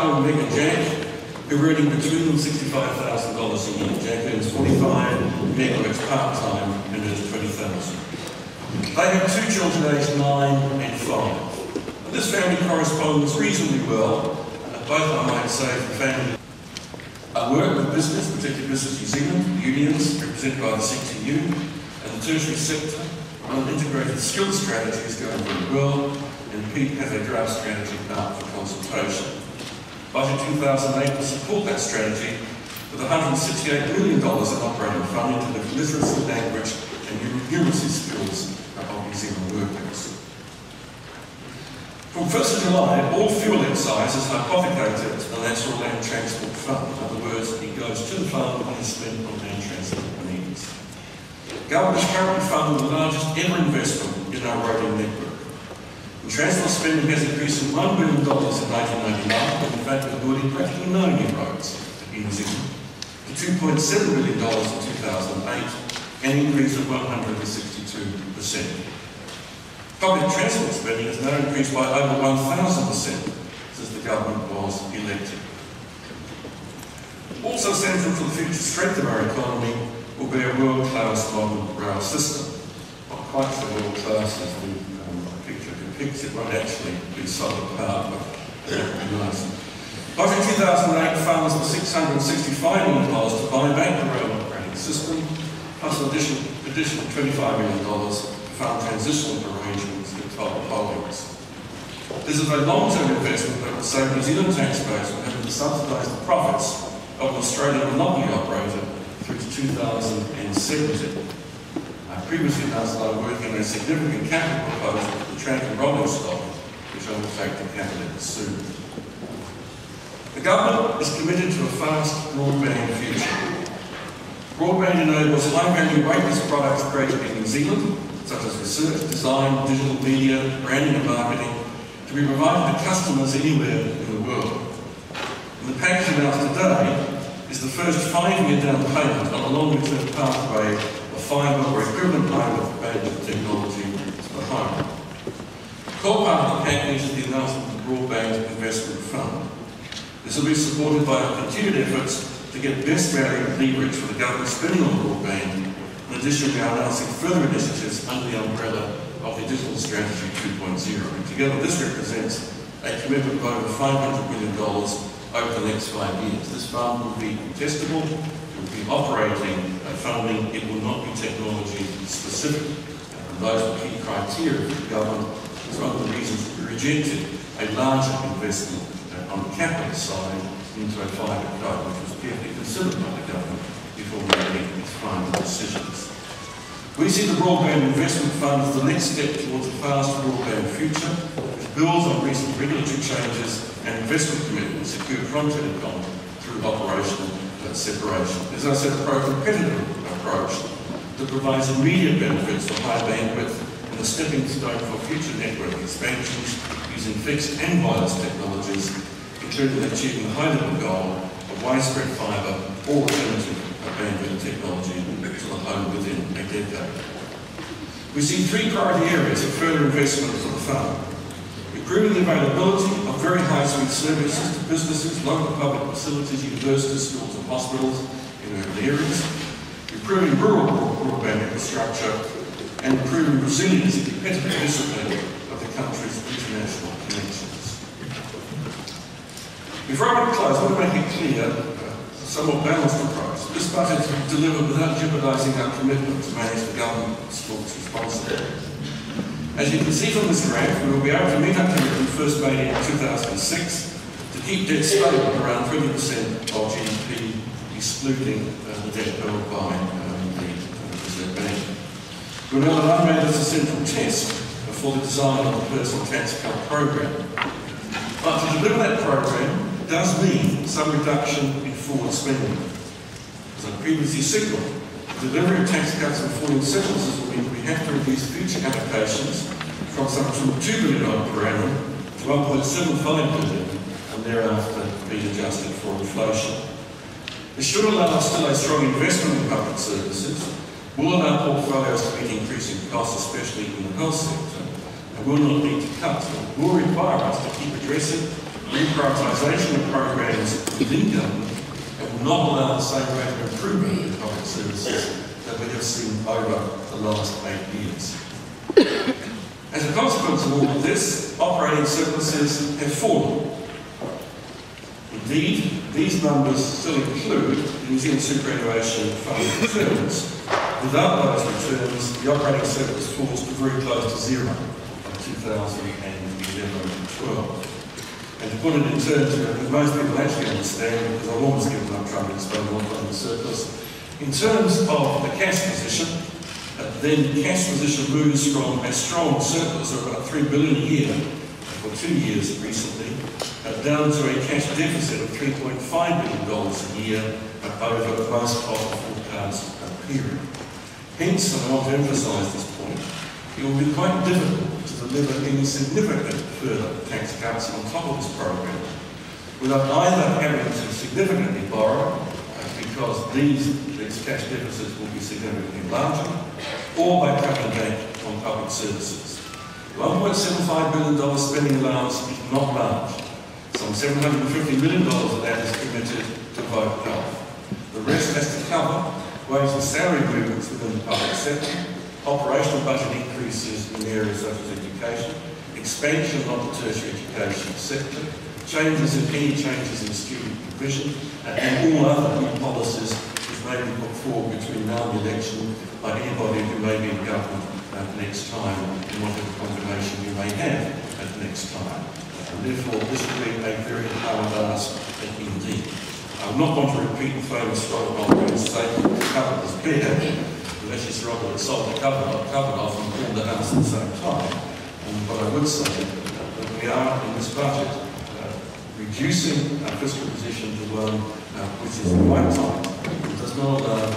Carl and Megan Jack, who are earning between them $65,000 a year. Jack earns 45, Meg works part-time and earns $20,000. They have two children aged 9 and 5. And this family corresponds reasonably well, both I might say for family. I work with business, particularly Business New Zealand, unions represented by the CTU, and the tertiary sector on an integrated skills strategy is going very well, and Pete has a draft strategy out for consultation. Budget 2008 will support that strategy with $168 million in operating funding to the literacy, language and numeracy skills of New Zealand workers. From 1st of July, all fuel excise is hypothecated to the National Land Transport Fund. In other words, it goes to the fund and is spent on land transport needs. Government is currently funding the largest ever investment in our roading network. And transport spending has increased from $1 billion in 1999, when in fact we're building practically no new roads in New Zealand, to $2.7 billion in 2008, an increase of 162%. Public transport spending has now increased by over 1,000% since the government was elected. Also central to the future strength of our economy will be a world-class modern rail system. Not quite so world-class as the picture depicts. It won't actually be solid power, but that would be nice. Budget 2008 funds the $665 million to buy back the rail operating system, plus an additional $25 million to fund transitional arrangements with toll holdings. This is a long-term investment that will save New Zealand taxpayers from having to subsidise the profits of an Australian monopoly operator through to 2070. I previously announced that I'm working on a significant capital proposal for the track and rolling stock, which I will take to cabinet soon. The government is committed to a fast broadband future. Broadband enables high-value weightless products created in New Zealand, such as research, design, digital media, branding and marketing, to be provided to customers anywhere in the world. And the package announced today is the first 5-year down payment on a longer-term pathway of fibre or equivalent bandwidth technology to the home. The core part of the package is the announcement of the Broadband Investment Fund. This will be supported by our continued efforts to get best value and leverage for the government spending on broadband. In addition, we are announcing further initiatives under the umbrella of the Digital Strategy 2.0. And together, this represents a commitment of over $500 million over the next 5 years. This fund will be contestable, it will be operating funding, it will not be technology specific. And those are key criteria for the government. It's one of the reasons we rejected a larger investment on the capital side into a fibre code, which was carefully considered by the government before making its final decisions. We see the Broadband Investment Fund as the next step towards a fast broadband future, which builds on recent regulatory changes and investment commitments secured from Telecom through operational separation. As I said, a pro-competitive approach that provides immediate benefits for high bandwidth and a stepping stone for future network expansions using fixed and wireless technologies, including achieving the high-level goal of widespread fibre or alternative bandwidth technology to the home within a decade. We see 3 priority areas of further investment for the fund: improving the availability of very high-speed services to businesses, local public facilities, universities, schools and hospitals in urban areas, improving rural broadband infrastructure, and improving resilience and competitive discipline of the country's international connections. Before I close, I want to make it clear somewhat balanced approach. This budget is delivered without jeopardising our commitment to manage the government's books responsibly. As you can see from this graph, we will be able to meet our commitment first made in 2006 to keep debt stable at around 20% of GDP, excluding the debt held by the Reserve Bank. We know that unmanned is a central test for the design of the personal tax cut program. But to deliver that program does mean some reduction in forward spending. As I previously signalled, the delivery of tax cuts and falling sentences will mean we have to reduce future allocations from some $2 billion per annum to $1.75 billion and thereafter be adjusted for inflation. This should allow us still a strong investment in public services, will allow portfolios to meet increasing costs, especially in the health sector, and will not need to cut. It will require us to keep addressing reprioritisation of programs within government and will not allow the same rate of improvement in public services that we have seen over the last 8 years. As a consequence of all of this, operating surpluses have fallen. Indeed, these numbers still include the New Zealand Superannuation Fund returns. Without those returns, the operating surplus falls to very close to zero by 2011 and 12. And to put it in terms that most people actually understand, because I've always given up trying to explain the operating surplus, in terms of the cash position, then the cash position moves from a strong surplus of about $3 billion a year for 2 years recently, down to a cash deficit of $3.5 billion a year over most of the forecast period. Hence, and I want to emphasise this point, it will be quite difficult to deliver any significant further tax cuts on top of this program without either having to significantly borrow, because these cash deficits will be significantly larger, or by cutting back on public services. $1.75 billion spending allowance is not large. Some $750 million of that is committed to vote health. The rest has to cover wage and salary movements within the public sector, operational budget increases in areas such as education, expansion of the tertiary education sector, changes in student provision, and all other new policies which may be put forward between now and the election by anybody who may be in government next time, and whatever combination you may have at the next time. And therefore, this will be a very hard ask indeed. I will not want to repeat the famous Robert Mulgreen's statement, covered as bear, unless it's Robert that sold the covered off and pulled the house at the same time. But I would say that we are in this budget reducing our fiscal position to one which is quite tight. It does not allow